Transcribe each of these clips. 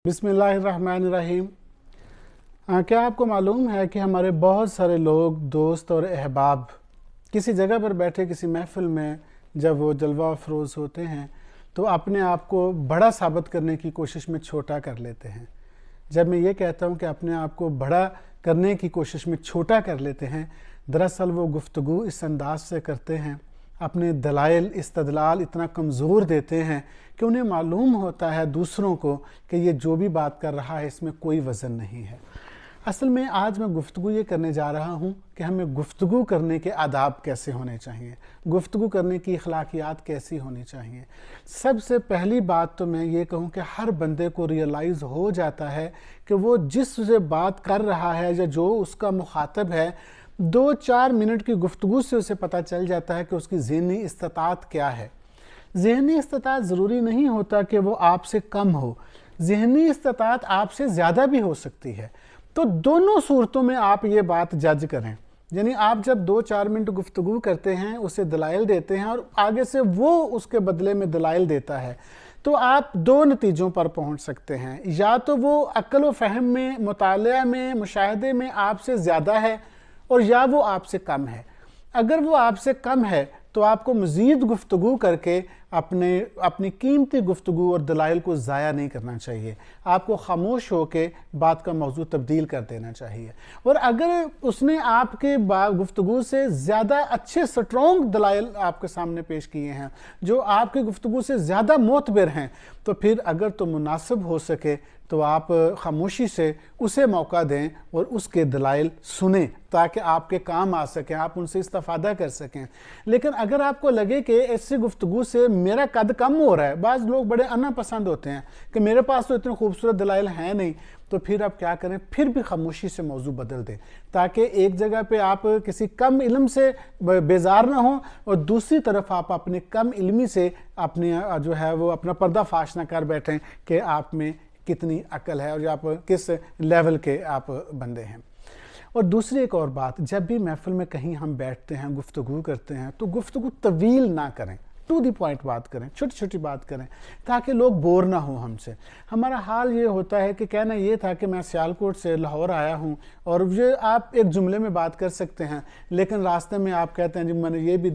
बिस्मिल्लाहिर्रहमानिर्रहीम। क्या आपको मालूम है कि हमारे बहुत सारे लोग, दोस्त और अहबाब किसी जगह पर बैठे किसी महफ़िल में जब वो जलवा अफरोज़ होते हैं तो अपने आप को बड़ा साबित करने की कोशिश में छोटा कर लेते हैं। जब मैं ये कहता हूँ कि अपने आप को बड़ा करने की कोशिश में छोटा कर लेते हैं, दरअसल वो गुफ्तगू इस अंदाज से करते हैं, अपने दलाइल इस्तदलाल इतना कमज़ोर देते हैं कि उन्हें मालूम होता है दूसरों को कि ये जो भी बात कर रहा है इसमें कोई वज़न नहीं है। असल में आज मैं गुफ्तगू ये करने जा रहा हूँ कि हमें गुफ्तगू करने के आदाब कैसे होने चाहिए, गुफ्तगू करने की अखलाकियात कैसी होनी चाहिए। सबसे पहली बात तो मैं ये कहूँ कि हर बंदे को रियलाइज़ हो जाता है कि वो जिससे बात कर रहा है या जो उसका मुखातब है, 2-4 मिनट की गुफ्तगू से उसे पता चल जाता है कि उसकी ज़हनी इस्तिताअत क्या है। ज़हनी इस्तिताअत ज़रूरी नहीं होता कि वो आपसे कम हो, ज़हनी इस्तिताअत आपसे ज़्यादा भी हो सकती है। तो दोनों सूरतों में आप ये बात जज करें। यानी आप जब 2-4 मिनट गुफ्तगू करते हैं, उसे दलाइल देते हैं और आगे से वो उसके बदले में दलाइल देता है, तो आप 2 नतीजों पर पहुंच सकते हैं। या तो वो अक्ल व फ़हम में, मुतालिया में, मुशाहदे में आपसे ज़्यादा है और या वो आपसे कम है। अगर वो आपसे कम है तो आपको मज़ीद गुफ्तगू करके अपनी कीमती गुफ्तगू और दलाइल को ज़ाया नहीं करना चाहिए। आपको खामोश होकर बात का मौजू तब्दील कर देना चाहिए। और अगर उसने आपके गुफ्तगू से ज़्यादा अच्छे स्ट्रॉन्ग दलाइल आपके सामने पेश किए हैं, जो आपकी गुफ्तगू से ज़्यादा मोतबर हैं, तो फिर अगर तो मुनासिब हो सके तो आप खामोशी से उसे मौका दें और उसके दलाइल सुनें ताकि आपके काम आ सकें, आप उनसे इस्तिफ़ादा कर सकें। लेकिन अगर आपको लगे कि ऐसी गुफ्तगू से मेरा कद कम हो रहा है, बाज़ लोग बड़े अना पसंद होते हैं कि मेरे पास तो इतने खूबसूरत दलाइल हैं नहीं, तो फिर आप क्या करें, फिर भी खामोशी से मौजू बदल दें ताकि एक जगह पे आप किसी कम इल्म से बेजार ना हो और दूसरी तरफ आप अपने कम इल्मी से अपने जो है वो अपना पर्दाफाश ना कर बैठें कि आप में कितनी अकल है और आप किस लेवल के आप बंदे हैं। और दूसरी एक और बात, जब भी महफिल में कहीं हम बैठते हैं, गुफ्तगू करते हैं, तो गुफ्तगू तवील ना करें, टू दी पॉइंट बात करें, छोटी छोटी बात करें ताकि लोग बोर ना हो हमसे। हमारा हाल ये होता है कि कहना ये था कि मैं सियालकोट से लाहौर आया हूँ और ये आप एक जुमले में बात कर सकते हैं, लेकिन रास्ते में आप कहते हैं जी मैंने ये भी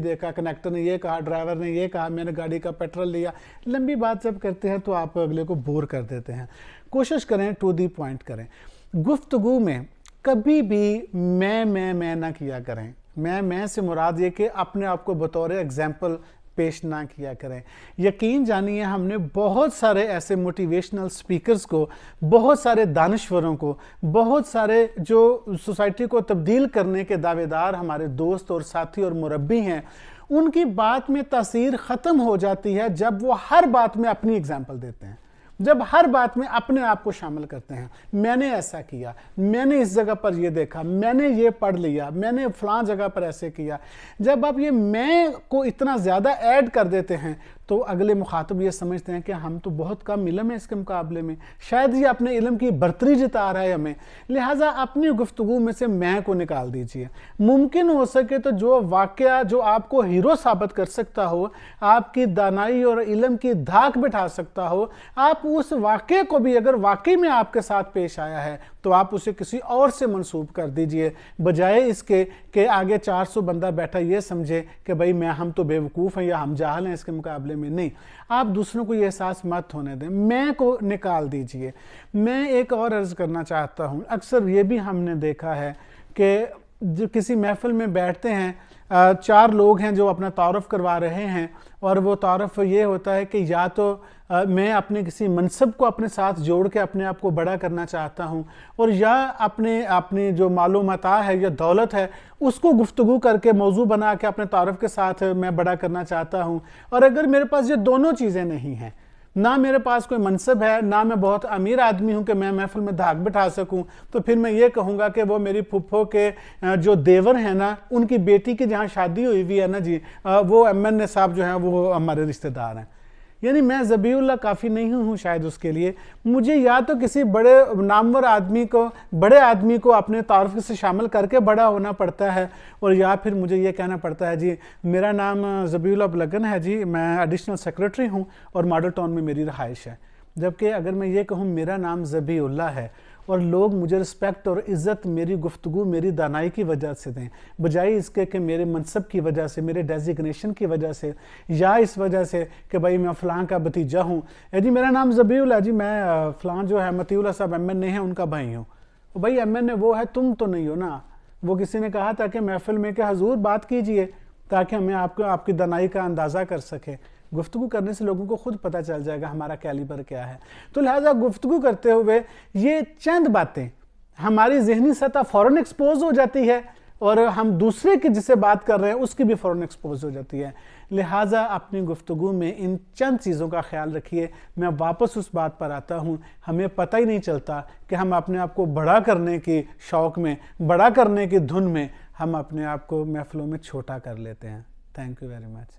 देखा, कनेक्टर ने ये कहा, ड्राइवर ने ये कहा, मैंने गाड़ी का पेट्रोल लिया। लंबी बात जब करते हैं तो आप अगले को बोर कर देते हैं। कोशिश करें टू दी पॉइंट करें। गुफ्तगू में कभी भी मैं ना किया करें। मैं से मुराद ये कि अपने आप को बतौर एग्जाम्पल पेश ना किया करें। यकीन जानिए हमने बहुत सारे ऐसे मोटिवेशनल स्पीकर्स को, बहुत सारे दानिश्वरों को, बहुत सारे जो सोसाइटी को तब्दील करने के दावेदार हमारे दोस्त और साथी और मुरब्बी हैं, उनकी बात में तासीर ख़त्म हो जाती है जब वो हर बात में अपनी एग्जाम्पल देते हैं, जब हर बात में अपने आप को शामिल करते हैं। मैंने ऐसा किया, मैंने इस जगह पर ये देखा, मैंने ये पढ़ लिया, मैंने फलां जगह पर ऐसे किया। जब आप ये मैं को इतना ज़्यादा ऐड कर देते हैं तो अगले मुखातब ये समझते हैं कि हम तो बहुत कम इल्म है इसके मुकाबले में, शायद ये अपने इल्म की बर्तरी जता रहा है हमें। लिहाजा अपनी गुफ्तगू में से मैं को निकाल दीजिए। मुमकिन हो सके तो जो वाक़या जो आपको हीरो साबित कर सकता हो, आपकी दानाई और इल्म की धाक बिठा सकता हो, आप उस वाक़े को भी अगर वाकई में आपके साथ पेश आया है तो आप उसे किसी और से मंसूब कर दीजिए, बजाय इसके कि आगे 400 बंदा बैठा ये समझे कि भाई हम तो बेवकूफ़ हैं या हम जाहल हैं इसके मुकाबले में। नहीं, आप दूसरों को ये एहसास मत होने दें, मैं को निकाल दीजिए। मैं एक और अर्ज़ करना चाहता हूँ, अक्सर ये भी हमने देखा है कि जो किसी महफिल में बैठते हैं, 4 लोग हैं जो अपना तारुफ करवा रहे हैं और वो तारुफ ये होता है कि या तो मैं अपने किसी मनसब को अपने साथ जोड़ के अपने आप को बड़ा करना चाहता हूँ और या अपने जो मालूमाता है या दौलत है उसको गुफ्तगू करके मौजू बना के अपने तारुफ के साथ मैं बड़ा करना चाहता हूँ। और अगर मेरे पास ये दोनों चीज़ें नहीं हैं, ना मेरे पास कोई मनसब है, ना मैं बहुत अमीर आदमी हूँ कि मैं महफिल में धाक बिठा सकूँ, तो फिर मैं ये कहूँगा कि वो मेरी फुफ्फो के जो देवर हैं ना, उनकी बेटी की जहाँ शादी हुई हुई है ना जी, वो MN साहब जो हैं वो हमारे रिश्तेदार हैं। यानी मैं ज़बीउल्लाह काफ़ी नहीं हूँ शायद उसके लिए। मुझे या तो किसी बड़े नामवर आदमी को, बड़े आदमी को अपने तारुफ से शामिल करके बड़ा होना पड़ता है, और या फिर मुझे ये कहना पड़ता है जी मेरा नाम ज़बीउल्लाह लगन है जी, मैं एडिशनल सेक्रेटरी हूँ और मॉडल टाउन में मेरी रहाइश है। جبکہ اگر میں یہ کہوں میرا نام ذبیح اللہ ہے اور لوگ مجھے رسپیکٹ اور عزت میری گفتگو میری دانائی کی وجہ سے دیں، بجائے اس کے کہ میرے منصب کی وجہ سے، میرے ڈیزیگنیشن کی وجہ سے، یا اس وجہ سے کہ بھائی میں فلاں کا بھتیجا ہوں، جی میرا نام ذبیح اللہ، جی میں فلاں جو ہے مطیع اللہ صاحب ایم این اے ہیں ان کا بھائی ہوں. بھائی ایم این اے وہ ہے، تم تو نہیں ہو نا. وہ کسی نے کہا تھا کہ محفل میں کہ حضور بات کیجئے تاکہ ہمیں آپ کی دانائی کا اندازہ کر سکے. گفتگو کرنے سے لوگوں کو خود پتہ چل جائے گا ہمارا کیلیبر کیا ہے. تو لہٰذا گفتگو کرتے ہوئے یہ چند باتیں ہماری ذہنی سطح فوراً ایکسپوز ہو جاتی ہے اور ہم دوسرے کی جسے بات کر رہے ہیں اس کی بھی فوراً ایکسپوز ہو جاتی ہے. لہٰذا اپنی گفتگو میں ان چند چیزوں کا خیال رکھیے. میں واپس اس بات پر آتا ہوں، ہمیں پتہ ہی نہیں چلتا کہ ہم اپنے آپ کو بڑا کرنے کی شوق میں، بڑا کرنے کی دھن میں ہم اپنے آپ کو محفلوں میں چھوٹا کر لیتے ہیں. Thank you very much.